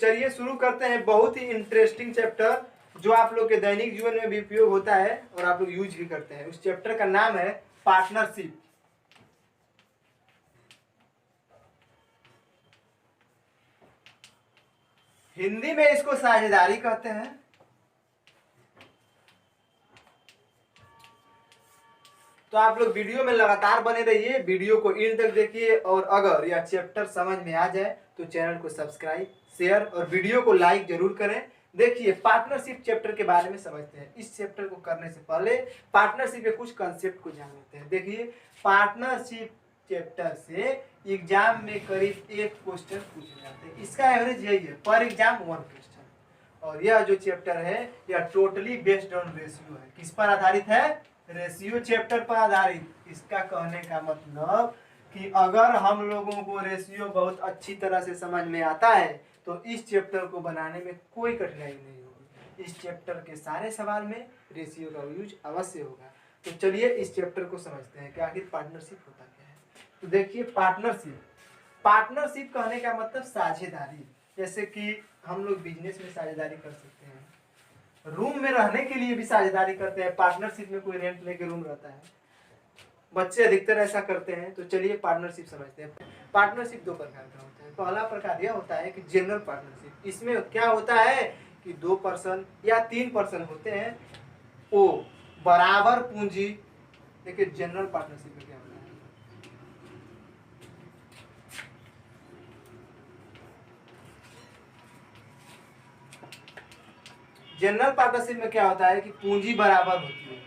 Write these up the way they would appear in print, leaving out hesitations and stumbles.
चलिए शुरू करते हैं। बहुत ही इंटरेस्टिंग चैप्टर जो आप लोग के दैनिक जीवन में भी उपयोग होता है और आप लोग यूज भी करते हैं। उस चैप्टर का नाम है पार्टनरशिप। हिंदी में इसको साझेदारी कहते हैं। तो आप लोग वीडियो में लगातार बने रहिए, वीडियो को एंड तक देखिए और अगर यह चैप्टर समझ में आ जाए तो चैनल को सब्सक्राइब, शेयर और वीडियो को लाइक जरूर करें। देखिए पार्टनरशिप चैप्टर के बारे में समझते हैं। इस चैप्टर को करने से पहले पार्टनरशिप के कुछ कंसेप्ट को जान लेते हैं। देखिए पार्टनरशिप चैप्टर से एग्जाम में करीब एक क्वेश्चन पूछे जाते हैं। इसका एवरेज यही है, पर एग्जाम 1 क्वेश्चन। और यह जो चैप्टर है यह टोटली बेस्ड ऑन रेशियो है। किस पर आधारित है? रेशियो चैप्टर पर आधारित। इसका कहने का मतलब कि अगर हम लोगों को रेशियो बहुत अच्छी तरह से समझ में आता है तो इस चैप्टर को बनाने में कोई कठिनाई नहीं होगी। इस चैप्टर के सारे सवाल में रेशियो का यूज अवश्य होगा। तो चलिए इस चैप्टर को समझते हैं कि आखिर पार्टनरशिप होता क्या है। तो देखिए पार्टनरशिप कहने का मतलब साझेदारी। जैसे कि हम लोग बिजनेस में साझेदारी कर सकते हैं, रूम में रहने के लिए भी साझेदारी करते हैं। पार्टनरशिप में कोई रेंट लेके रूम रहता है, बच्चे अधिकतर ऐसा करते हैं। तो चलिए पार्टनरशिप समझते हैं। पार्टनरशिप 2 प्रकार का होता है। पहला प्रकार यह होता है कि जनरल पार्टनरशिप। इसमें क्या होता है कि 2 पर्सन या 3 पर्सन होते हैं, वो बराबर पूंजी। देखिए जनरल पार्टनरशिप में क्या होता है, जनरल पार्टनरशिप में क्या होता है कि पूंजी बराबर होती है।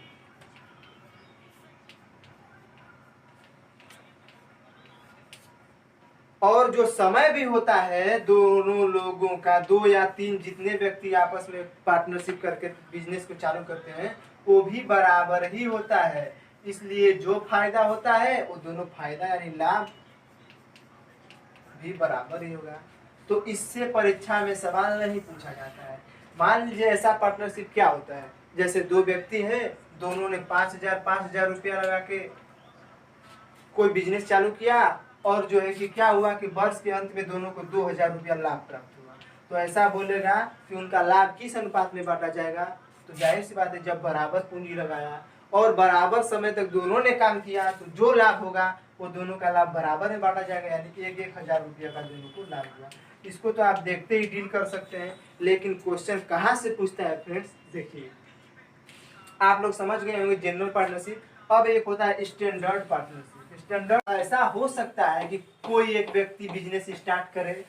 और जो समय भी होता है दोनों लोगों का, 2 या 3 जितने व्यक्ति आपस में पार्टनरशिप करके बिजनेस को चालू करते हैं वो भी बराबर ही होता है। इसलिए जो फायदा होता है वो दोनों फायदा यानी लाभ भी बराबर ही होगा। तो इससे परीक्षा में सवाल नहीं पूछा जाता है। मान लीजिए ऐसा पार्टनरशिप क्या होता है, जैसे 2 व्यक्ति हैं, दोनों ने 5,000 रुपया लगा के कोई बिजनेस चालू किया और जो है कि क्या हुआ कि वर्ष के अंत में दोनों को 2,000 रुपया लाभ प्राप्त हुआ। तो ऐसा बोलेगा कि उनका लाभ किस अनुपात में बांटा जाएगा। तो जाहिर सी बात है जब बराबर पूंजी लगाया और बराबर समय तक दोनों ने काम किया तो जो लाभ होगा वो दोनों का लाभ बराबर में बांटा जाएगा, यानी कि 1,000 रुपया का दोनों को लाभ हुआ। इसको तो आप देखते ही डील कर सकते हैं। लेकिन क्वेश्चन कहाँ से पूछता है फ्रेंड्स, देखिए आप लोग समझ गए होंगे जनरल पार्टनरशिप। अब एक होता है स्टैंडर्ड पार्टनरशिप। स्टैंडर्ड ऐसा हो सकता है कि कोई एक व्यक्ति बिजनेस स्टार्ट करे,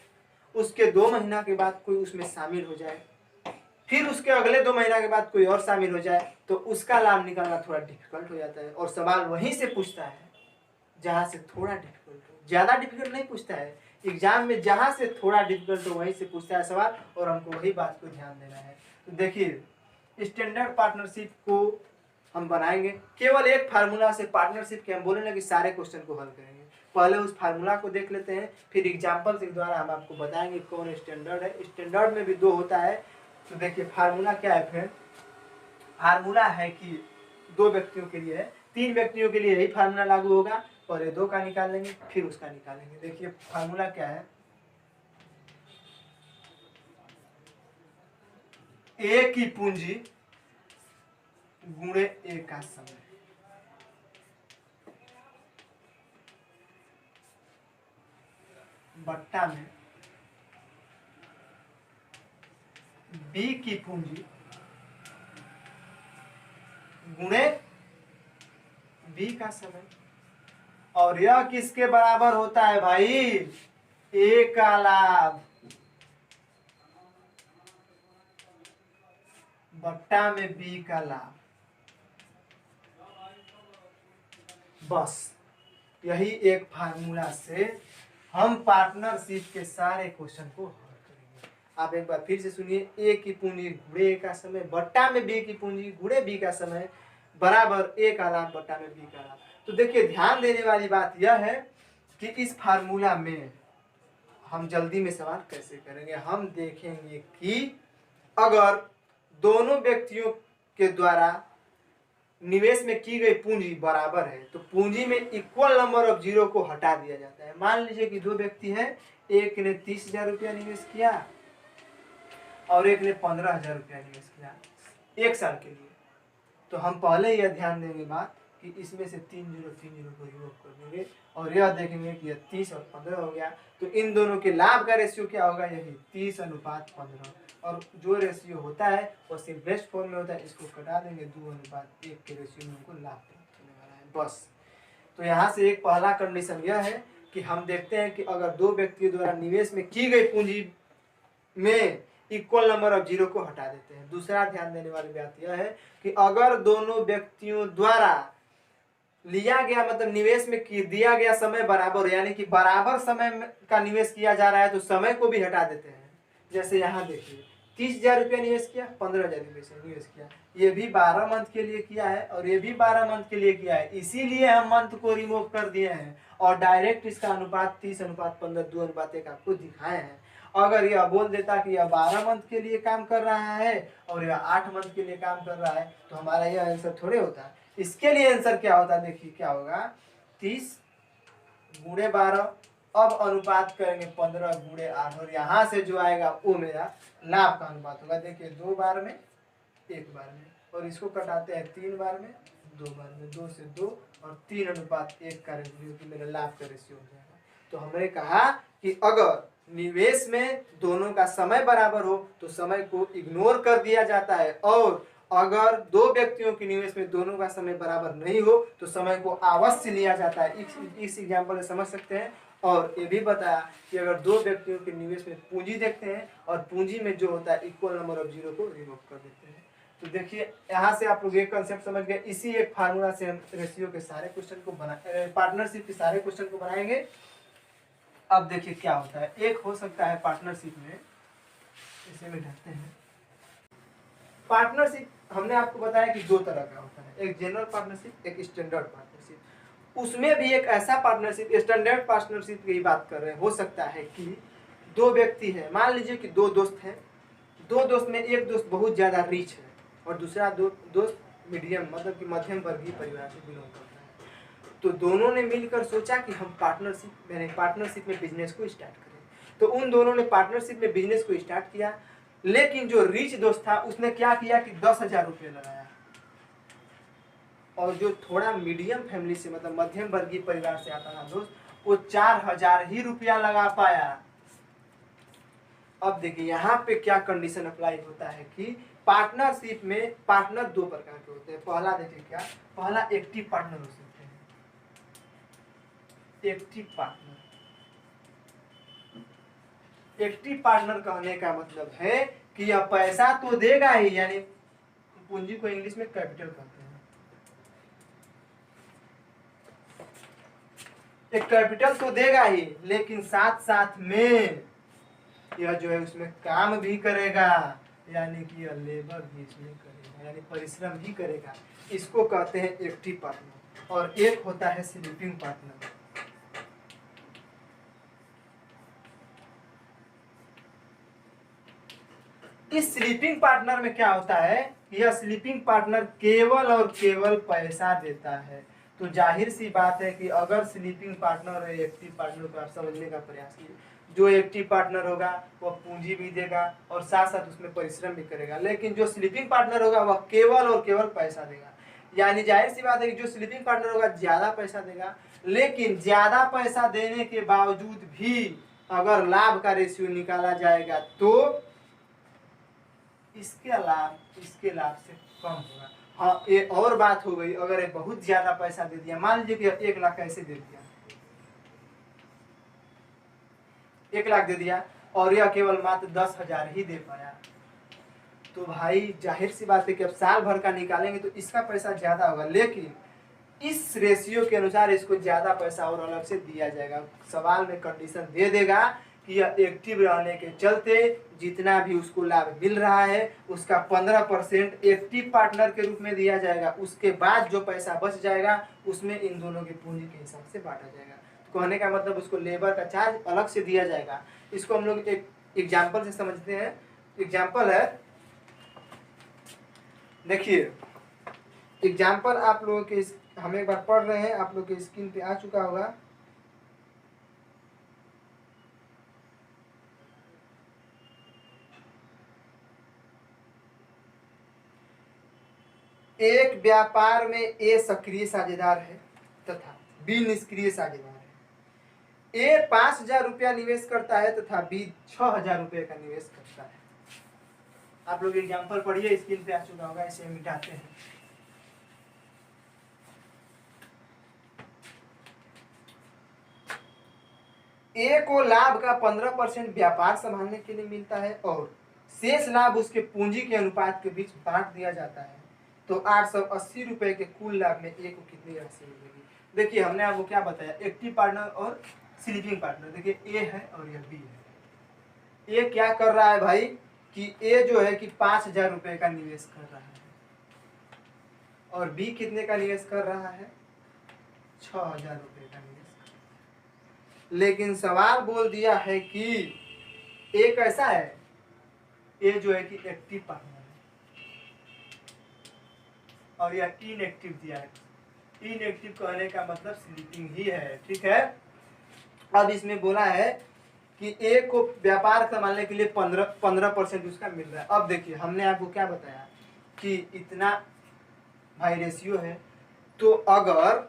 उसके 2 महीना के बाद कोई उसमें शामिल हो जाए, फिर उसके अगले 2 महीना के बाद कोई और शामिल हो जाए, तो उसका लाभ निकालना थोड़ा डिफिकल्ट हो जाता है। और सवाल वहीं से पूछता है जहां से थोड़ा डिफिकल्ट हो, ज्यादा डिफिकल्ट नहीं पूछता है। एग्जाम में जहां से थोड़ा डिफिकल्ट हो वहीं से पूछता है सवाल, और हमको वही बात को ध्यान देना है। तो देखिए स्टैंडर्ड पार्टनरशिप को हम बनाएंगे केवल एक फार्मूला से। पार्टनरशिप के हम बोले ना कि सारे क्वेश्चन को हल करेंगे। पहले उस फार्मूला को देख लेते हैं, फिर एग्जाम्पल के द्वारा हम आपको बताएंगे कौन स्टैंडर्ड है। स्टैंडर्ड में भी 2 होता है। तो देखिए फार्मूला क्या है फ्रेंड, फार्मूला है कि 2 व्यक्तियों के लिए है, 3 व्यक्तियों के लिए यही फार्मूला लागू होगा। पहले 2 का निकाल लेंगे फिर उसका निकालेंगे। देखिए फार्मूला क्या है, ए की पूंजी गुणे ए का समय बट्टा में बी की पूंजी गुणे बी का समय। और यह किसके बराबर होता है भाई? ए का लाभ बट्टा में बी का लाभ। बस यही एक फार्मूला से हम पार्टनरशिप के सारे क्वेश्चन को हल करेंगे। आप एक बार फिर से सुनिए, ए की पूंजी गुणे ए का समय बट्टा में बी की पूंजी गुणे बी का समय बराबर ए का लाभ बट्टा में बी का लाभ। तो देखिए ध्यान देने वाली बात यह है कि इस फार्मूला में हम जल्दी में सवाल कैसे करेंगे। हम देखेंगे कि अगर दोनों व्यक्तियों के द्वारा निवेश में की गई पूंजी बराबर है तो पूंजी में इक्वल नंबर ऑफ जीरो को हटा दिया जाता है। मान लीजिए कि 2 व्यक्ति हैं, एक ने 30,000 रुपया निवेश किया और एक ने 15,000 रुपया निवेश किया 1 साल के लिए, तो हम पहले यह ध्यान देंगे बात कि इसमें से 3 0 को रिमूव कर देंगे और यह देखेंगे कि यह 30 और 15 हो गया। तो इन दोनों के लाभ का रेशियो क्या होगा, यही 30:15। और जो रेशियो होता है वो सिर्फ बेस्ट फॉर्म में होता है, इसको कटा देंगे 2:1 के रेशियो में हमको लाभ प्राप्त होने वाला है बस। तो यहाँ से एक पहला कंडीशन यह है कि हम देखते हैं कि अगर दो व्यक्तियों द्वारा निवेश में की गई पूंजी में इक्वल नंबर ऑफ जीरो को हटा देते हैं। दूसरा ध्यान देने वाली बात यह है कि अगर दोनों व्यक्तियों द्वारा लिया गया मतलब निवेश में दिया गया समय बराबर, यानी कि बराबर समय का निवेश किया जा रहा है, तो समय को भी हटा देते हैं। जैसे यहाँ देखिए 30,000 रुपया निवेश किया, 15,000 निवेश किया, ये भी 12 मंथ के लिए किया है और ये भी 12 मंथ के लिए किया है, इसीलिए हम मंथ को रिमूव कर दिए हैं और डायरेक्ट इसका अनुपात 30:15 2:1 आपको दिखाए हैं। अगर यह बोल देता कि यह 12 मंथ के लिए काम कर रहा है और यह 8 मंथ के लिए काम कर रहा है, तो हमारा यह आंसर थोड़े होता। इसके लिए आंसर क्या होता, देखिए क्या होगा, 30 × 12, अब अनुपात करेंगे 15 × 8 और यहाँ से जो आएगा वो मेरा लाभ का अनुपात होगा। देखिए 2 बार में 1 बार में, और इसको कटाते हैं 3 बार में 2 बार में, 2 से 2 और 3:1 का रेशियो कि मेरा लाभ का रेशियो हो जाएगा। तो हमने कहा कि अगर निवेश में दोनों का समय बराबर हो तो समय को इग्नोर कर दिया जाता है, और अगर दो व्यक्तियों के निवेश में दोनों का समय बराबर नहीं हो तो समय को अवश्य लिया जाता है। इस एग्जाम्पल से समझ सकते हैं। और ये भी बताया कि अगर दो व्यक्तियों के निवेश में पूंजी देखते हैं और पूंजी में जो होता है इक्वल नंबर ऑफ जीरो को रिमूव कर देते हैं। तो देखिए यहाँ से आप लोग ये कंसेप्ट समझ गए। इसी एक फार्मूला से हम रेशियो के सारे क्वेश्चन को पार्टनरशिप के सारे क्वेश्चन को बनाएंगे। अब देखिए क्या होता है, एक हो सकता है पार्टनरशिप में, इसे में ढकते हैं। पार्टनरशिप हमने आपको बताया कि 2 तरह का होता है, एक जनरल पार्टनरशिप, एक स्टैंडर्ड पार्टनरशिप। उसमें भी एक ऐसा पार्टनरशिप, स्टैंडर्ड पार्टनरशिप की बात कर रहे हैं, हो सकता है कि 2 व्यक्ति है, मान लीजिए कि 2 दोस्त हैं, 2 दोस्त में एक दोस्त बहुत ज्यादा रिच है और दूसरा दोस्त मीडियम मतलब कि मध्यम वर्गीय परिवार से बिलोंग करता है। तो दोनों ने मिलकर सोचा कि हम पार्टनरशिप में बिजनेस को स्टार्ट करें। तो उन दोनों ने पार्टनरशिप में बिजनेस को स्टार्ट किया, लेकिन जो रिच दोस्त था उसने क्या किया कि 10,000 रुपये लगाया, और जो थोड़ा मीडियम फैमिली से मतलब मध्यम वर्गीय परिवार से आता था दोस्त, वो 4,000 ही रुपया लगा पाया। अब देखिए यहाँ पे क्या कंडीशन अप्लाई होता है कि पार्टनरशिप में पार्टनर 2 प्रकार के होते हैं। पहला देखिए क्या, पहला एक्टिव पार्टनर हो सकते हैं। एक्टिव पार्टनर कहने का मतलब है कि यह पैसा तो देगा ही, यानी पूंजी को इंग्लिश में कैपिटल कहते हैं। एक कैपिटल तो देगा ही, लेकिन साथ साथ में यह जो है उसमें काम भी करेगा, यानी कि यह लेबर भी इसमें करेगा, यानी परिश्रम भी करेगा। इसको कहते हैं एक्टिव पार्टनर। और एक होता है स्लीपिंग पार्टनर। इस स्लीपिंग पार्टनर में क्या होता है, यह स्लीपिंग पार्टनर केवल और केवल पैसा देता है। तो जाहिर सी बात है कि अगर स्लीपिंग पार्टनर और एक्टिव पार्टनर को आप समझने का प्रयास कीजिए, जो एक्टिव पार्टनर होगा वह पूंजी भी देगा और साथ साथ उसमें परिश्रम भी करेगा, लेकिन जो स्लीपिंग पार्टनर होगा वह केवल और केवल पैसा देगा। यानी जाहिर सी बात है कि जो स्लीपिंग पार्टनर होगा ज्यादा पैसा देगा, लेकिन ज्यादा पैसा देने के बावजूद भी अगर लाभ का रेशियो निकाला जाएगा तो इसके लाभ से कम होगा। हाँ, ये और बात हो गई, अगर ये बहुत ज्यादा पैसा दे दिया, मान लीजिए कि 1 लाख ऐसे दे दिया, 1 लाख दे दिया और यह केवल मात्र 10,000 ही दे पाया, तो भाई जाहिर सी बात है कि अब साल भर का निकालेंगे तो इसका पैसा ज्यादा होगा, लेकिन इस रेशियो के अनुसार इसको ज्यादा पैसा और अलग से दिया जाएगा। सवाल में कंडीशन दे देगा कि यह एक्टिव रहने के चलते जितना भी उसको लाभ मिल रहा है उसका 15% एक्टिव पार्टनर के रूप में दिया जाएगा। उसके बाद जो पैसा बच जाएगा उसमें इन दोनों की पूंजी के हिसाब से बांटा जाएगा। तो कहने का मतलब उसको लेबर का चार्ज अलग से दिया जाएगा। इसको हम लोग एक एग्जाम्पल से समझते हैं। एग्जाम्पल है, देखिए एग्जाम्पल आप लोगों के हम एक बार पढ़ रहे हैं, आप लोग के स्क्रीन पे आ चुका होगा। एक व्यापार में ए सक्रिय साझेदार है तथा बी निष्क्रिय साझेदार है। ए 5,000 रुपया निवेश करता है तथा बी 6,000 रुपये का निवेश करता है। आप लोग एग्जाम्पल पढ़िए, स्क्रीन पे आ चुका होगा, इसे मिटाते हैं। ए को लाभ का 15% व्यापार संभालने के लिए मिलता है और शेष लाभ उसके पूंजी के अनुपात के बीच बांट दिया जाता है। तो 880 रुपए के कुल लाभ में ए को कितनी राशि मिलेगी? देखिए हमने आपको क्या बताया, एक्टिव पार्टनर और स्लीपिंग पार्टनर। देखिए ए है और यह बी है। ए क्या कर रहा है भाई कि ए जो है कि 5,000 रुपए का निवेश कर रहा है और बी कितने का निवेश कर रहा है? 6,000 रुपए का निवेश। लेकिन सवाल बोल दिया है कि ए कैसा है? ए जो है कि एक्टिव पार्टनर है और यह इनएक्टिव दिया है। इनएक्टिव कहने का मतलब स्लीपिंग ही है, ठीक है। अब इसमें बोला है कि ए को व्यापार संभालने के लिए 15% उसका मिल रहा है। अब देखिए हमने आपको क्या बताया कि इतना भाई रेशियो है, तो अगर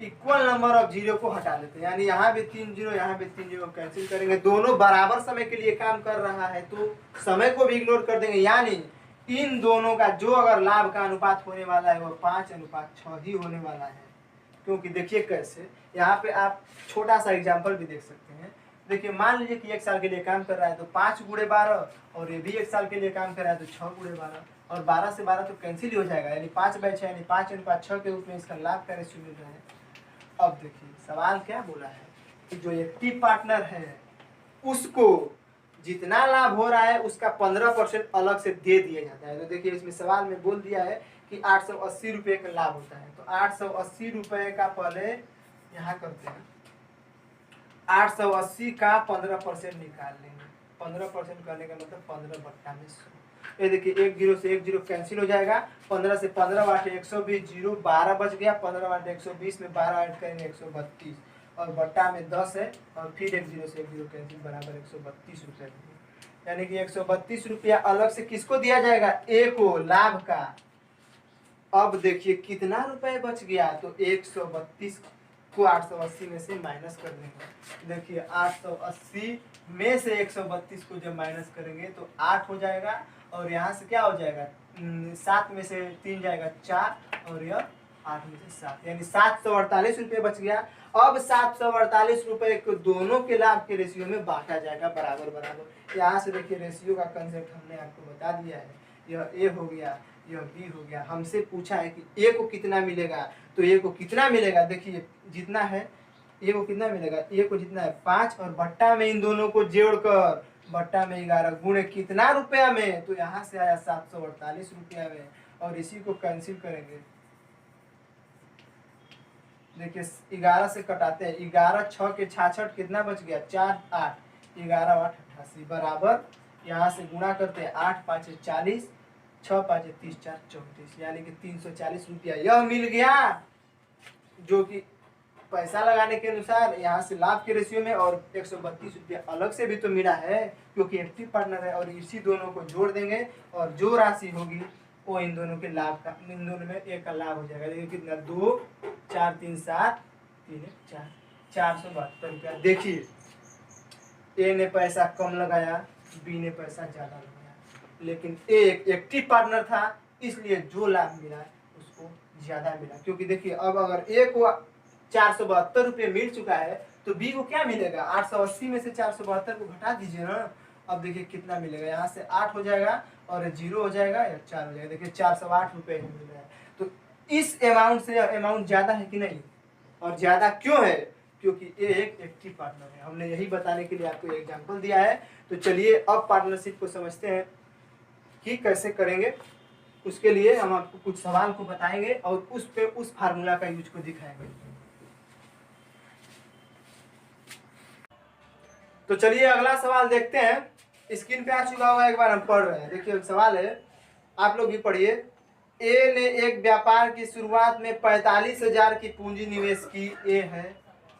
इक्वल नंबर ऑफ जीरो को हटा लेते हैं, यानी यहाँ भी 3 जीरो यहाँ भी 3 जीरो कैंसिल करेंगे, दोनों बराबर समय के लिए काम कर रहा है तो समय को भी इग्नोर कर देंगे, यानी इन दोनों का जो अगर लाभ का अनुपात होने वाला है वो 5:6 ही होने वाला है। क्योंकि देखिए कैसे, यहाँ पे आप छोटा सा एग्जाम्पल भी देख सकते हैं। देखिए मान लीजिए कि 1 साल के लिए काम कर रहा है तो 5 × 12 और ये भी 1 साल के लिए काम कर रहा है तो 6 × 12 और 12 से 12 तो कैंसिल ही हो जाएगा, यानी 5/6 यानी 5:6 के रूप में इसका लाभ का रेशियो मिल रहा है। अब देखिए सवाल क्या बोला है कि जो एक्टिव पार्टनर है उसको जितना लाभ हो रहा है उसका 15% अलग से दे दिया जाता है। तो देखिए इसमें सवाल में बोल दिया है कि 880 रुपये का लाभ होता है, तो 880 रुपये का पहले यहाँ करते हैं, 880 का 15% निकाल लेंगे। 15% करने का मतलब 15/100। ये देखिए 1 जीरो से 1 जीरो कैंसिल हो जाएगा, 15 से 15 बाटे 120, जीरो 12 बच गया, 15 बाटे 120 में 12 ऐड करेंगे 132 और बट्टा में 10 है और फिर 1 जीरो से 1 जीरो कैंसिल बराबर 132 रुपये, यानी कि 132 रुपया अलग से किसको दिया जाएगा? ए को, लाभ का। अब देखिए कितना रुपए बच गया, तो 132 को 880 में से माइनस कर देंगे। देखिए 880 में से 132 को जब माइनस करेंगे तो 8 हो जाएगा और यहाँ से क्या हो जाएगा, 7 में से 3 जाएगा 4 और यह 8 में से 7, यानी 748 रुपये बच गया। अब 748 रुपये को दोनों के लाभ के रेशियो में बांटा जाएगा बराबर बराबर। यहाँ से देखिए रेशियो का कंसेप्ट हमने आपको बता दिया है, यह ए हो गया, यह बी हो गया। हमसे पूछा है कि ए को कितना मिलेगा, तो ए को कितना मिलेगा, देखिए जितना है ए को कितना मिलेगा, ए को जितना है 5 और बट्टा में इन दोनों को जोड़कर बट्टा में 11 गुणे कितना रुपया में, तो यहाँ से आया 748 रुपया में और इसी को कैंसिल करेंगे। देखिए 11 से कटाते हैं, 11 6 के 66 कितना बच गया, 4 8, 11 8 88 बराबर यहाँ से गुणा करते हैं, 8 5 40, 6 5 30 4 34, यानी कि 340 रुपया यह मिल गया, जो कि पैसा लगाने के अनुसार यहाँ से लाभ के रेशियो में, और 132 रुपया अलग से भी तो मिला है क्योंकि एक्टिव पार्टनर है, और इसी दोनों को जोड़ देंगे और जो राशि होगी वो इन दोनों के लाभ का, इन दोनों में एक का लाभ हो जाएगा। देखिए कितना, 2 4 3 7 3 4, 472 रुपया। देखिए ए ने पैसा कम लगाया, बी ने पैसा ज्यादा लगाया, लेकिन ए एक एक्टिव पार्टनर था इसलिए जो लाभ मिला उसको ज्यादा मिला। क्योंकि देखिए अब अगर ए को 472 रुपये मिल चुका है तो बी को क्या मिलेगा, 880 में से 472 को घटा दीजिए ना। अब देखिए कितना मिलेगा, यहाँ से 8 हो जाएगा और 0 हो जाएगा या 4 हो जाएगा। देखिए 408 रुपये मिल रहा है। तो इस अमाउंट से अमाउंट ज्यादा है कि नहीं, और ज्यादा क्यों है, क्योंकि ये एक एक्टिव पार्टनर है। हमने यही बताने के लिए आपको एग्जांपल दिया है। तो चलिए अब पार्टनरशिप को समझते हैं कि कैसे करेंगे। उसके लिए हम आपको कुछ सवाल को बताएंगे और उस पे उस फार्मूला का यूज को दिखाएंगे। तो चलिए अगला सवाल देखते हैं। स्क्रीन पे आ चुका होगा, एक बार हम पढ़ रहे हैं। देखिए सवाल है, आप लोग भी पढ़िए। ए ने एक व्यापार की शुरुआत में 45,000 की पूंजी निवेश की, ए है,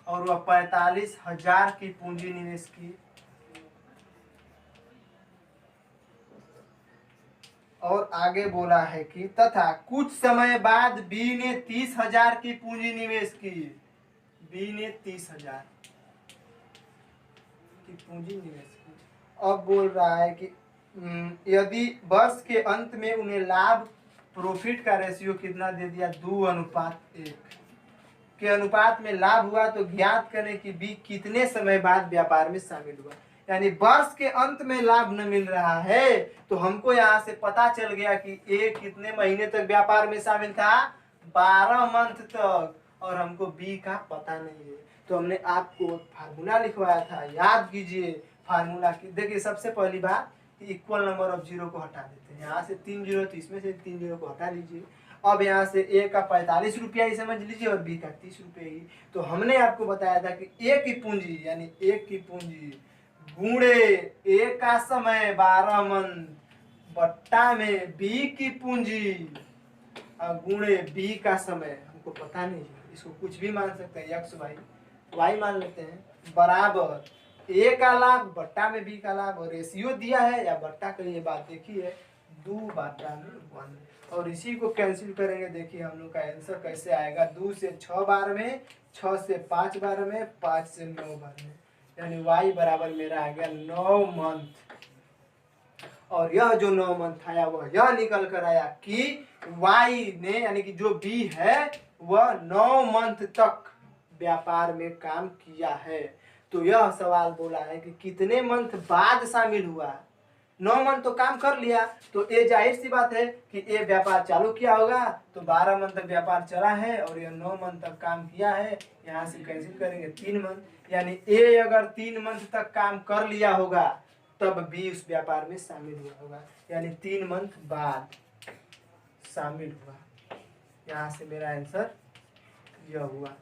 और वह 45,000 की पूंजी निवेश की और आगे बोला है कि तथा कुछ समय बाद बी ने 30,000 की पूंजी निवेश की। बी ने 30,000 की पूंजी निवेश की। अब बोल रहा है कि यदि वर्ष के अंत में उन्हें लाभ प्रॉफिट का रेशियो कितना दे दिया, 2:1 के अनुपात में लाभ हुआ, तो ज्ञात करें कि बी कितने समय बाद व्यापार में शामिल हुआ। यानी वर्ष के अंत में लाभ न मिल रहा है, तो हमको यहाँ से पता चल गया कि ए कितने महीने तक व्यापार में शामिल था, 12 मंथ तक, और हमको बी का पता नहीं है। तो हमने आपको फार्मूला लिखवाया था, याद कीजिए फार्मूला की। देखिए सबसे पहली बात, इक्वल नंबर ऑफ जीरो को हटा देते हैं। यहाँ से 3 जीरो, तो इसमें से 3 जीरो को हटा लीजिए। अब यहाँ से ए का 45 रुपया ही समझ लीजिए और बी का 30 रुपये ही। तो हमने आपको बताया था कि ए की पूंजी यानी ए की पूंजी गुणे ए का समय 12 मंथ बट्टा में बी की पूंजी गुणे बी का समय, हमको पता नहीं है, इसको कुछ भी मान सकते हैं, एक्स वाई मान लेते हैं, बराबर ए का लाभ बट्टा में बी का लाभ, और रेशियो दिया है या बट्टा का, ये बात देखी है 2/1। और इसी को कैंसिल करेंगे। देखिए हम लोग का आंसर कैसे आएगा, 2 से 6 बार में, 6 से 5 बार में, 5 से 9 बार में, यानी y बराबर मेरा आ गया 9 मंथ। और यह जो 9 मंथ आया वह यह निकल कर आया कि y ने यानी कि जो b है वह 9 मंथ तक व्यापार में काम किया है। तो यह सवाल बोला है कि कितने मंथ बाद शामिल हुआ। 9 मंथ तो काम कर लिया, तो ये जाहिर सी बात है कि ये व्यापार चालू किया होगा, तो 12 मंथ तक व्यापार चला है और ये 9 मंथ तक काम किया है। यहाँ से कैंसिल करेंगे 3 मंथ, यानी ए अगर 3 मंथ तक काम कर लिया होगा तब बी उस व्यापार में शामिल हुआ होगा, यानी 3 मंथ बाद शामिल हुआ। यहाँ से मेरा आंसर यह हुआ,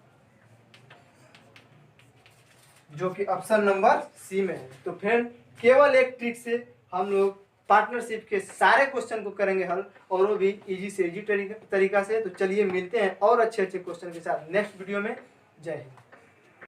जो कि ऑप्शन नंबर सी में है। तो फिर केवल एक ट्रिक से हम लोग पार्टनरशिप के सारे क्वेश्चन को करेंगे हल, और वो भी इजी से इजी तरीका से। तो चलिए मिलते हैं और अच्छे अच्छे क्वेश्चन के साथ नेक्स्ट वीडियो में। जय हिंद।